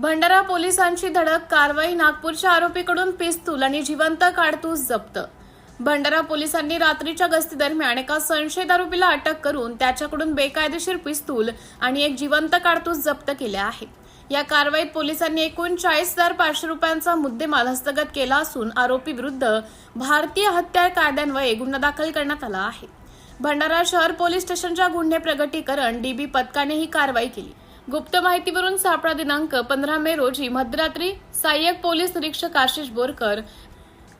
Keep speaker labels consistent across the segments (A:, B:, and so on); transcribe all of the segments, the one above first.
A: भंडारा पोलिसांची धडक कारवाई, नागपूरच्या आरोपीकडून पिस्तूल आणि जिवंत काडतूस जप्त। भंडारा पोलिसांनी रात्रीच्या गस्ती दरम्यान एका संशयित आरोपीला अटक करून त्याच्याकडून बेकायदेशीर पिस्तूल आणि एक जिवंत काडतूस जप्त केले आहे। या कारवाईत पोलिसांनी एकूण 40,500 रुपयांचा मुद्देमाल हस्तगत केला असून आरोपी विरुद्ध भारतीय हत्यार कायद्यान्वये गुन्हा दाखल करण्यात आला आहे। भंडारा शहर पोलीस स्टेशनच्या गुन्हे प्रगटीकरण डीबी पथकाने ही कारवाई केली। गुप्त माहितीवरून सापळा दिनांक 15 मे रोजी मध्यरात्री सहाय्यक पोलीस निरीक्षक आशिष बोरकर,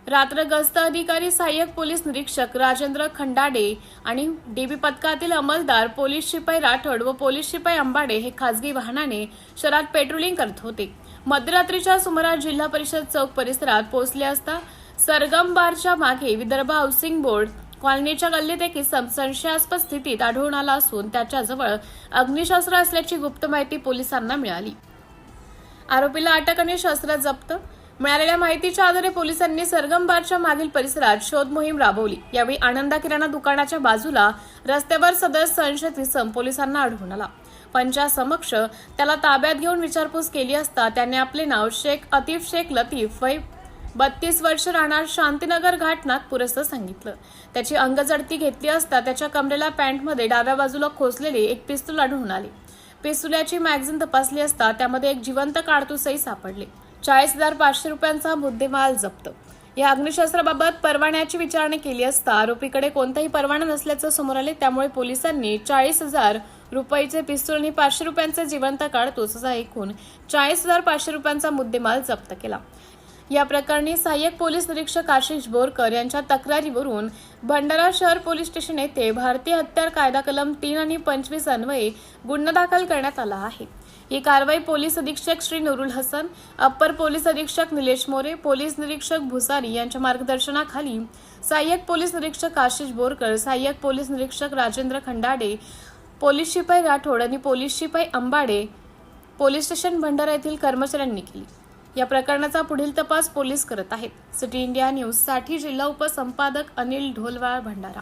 A: रात्र गस्त अधिकारी सहाय्यक पोलीस निरीक्षक राजेंद्र खंडाडे आणि डीबी पथकातील अंमलदार पोलीस शिपाई राठोड व पोलीस शिपाई अंबाडे हे खासगी वाहनाने शहरात पेट्रोलिंग करत होते। मध्यरात्रीच्या सुमारास जिल्हा परिषद चौक परिसरात पोहोचले असता सरगम बारच्या मागे विदर्भ हाऊसिंग बोर्ड कॉलनीच्या गल्लीत एक इसम संशयास्पद स्थितीत आढळून आला असून त्याच्याजवळ अग्निशस्त्र असल्याची गुप्त माहिती पोलिसांना मिळाली। आरोपीला अटक आणि शस्त्र जप्त। मिळालेल्या माहितीच्या आधारे पोलिसांनी सरगम बारच्या मागील परिसरात शोध मोहीम राबवली। यावेळी आनंदा किराणा दुकानाच्या बाजूला रस्त्यावर सदर संशयित इसम पोलिसांना आढळून आला। पंचासमक्ष त्याला ताब्यात घेऊन विचारपूस केली असता त्याने आपले नाव शेख अतिफ शेख लतीफ वय 32 वर्ष राहणार शांतीनगर घाट नागपूर असं सांगितलं। त्याची अंगजडती घेतली असता त्याच्या कमरेला पॅन्टमध्ये डाव्या बाजूला खोचलेले एक पिस्तूल आढळून आले। पिस्तुलाची मॅगझीन तपासली असता त्यामध्ये एक जिवंत काडतूसही सापडले। 40,500 रुपयांचा मुद्देमाल जप्त। या अग्निशस्त्राबाबत परवान्याची विचारणा केली असता आरोपीकडे कोणताही परवाना नसल्याचं समोर आले। त्यामुळे पोलिसांनी 40,000 रुपयाचे पिस्तूल आणि 500 रुपयांचे जिवंत काडतूस असा एकूण 40,500 रुपयांचा मुद्देमाल जप्त केला। या प्रकरणी सहाय्यक पोलीस निरीक्षक आशिष बोरकर यांच्या तक्रारीवरून भंडारा शहर पोलीस स्टेशन येथे भारतीय हत्यार कायदा कलम 3 आणि 25 अन्वये गुन्हा दाखल करण्यात आला आहे। ही कारवाई पोलीस अधीक्षक श्री नुरुल हसन, अप्पर पोलीस अधीक्षक निलेश मोरे, पोलीस निरीक्षक भुसारी यांच्या मार्गदर्शनाखाली सहाय्यक पोलीस निरीक्षक आशिष बोरकर, सहाय्यक पोलीस निरीक्षक राजेंद्र खंडाडे, पोलीस शिपाई राठोड आणि पोलीस शिपाई अंबाडे पोलीस स्टेशन भंडारा येथील कर्मचाऱ्यांनी केली। या प्रकरणाचा पुढील तपास पोलीस करत आहेत। सिटी इंडिया न्यूजसाठी जिल्हा उपसंपादक अनिल ढोलवाळ, भंडारा।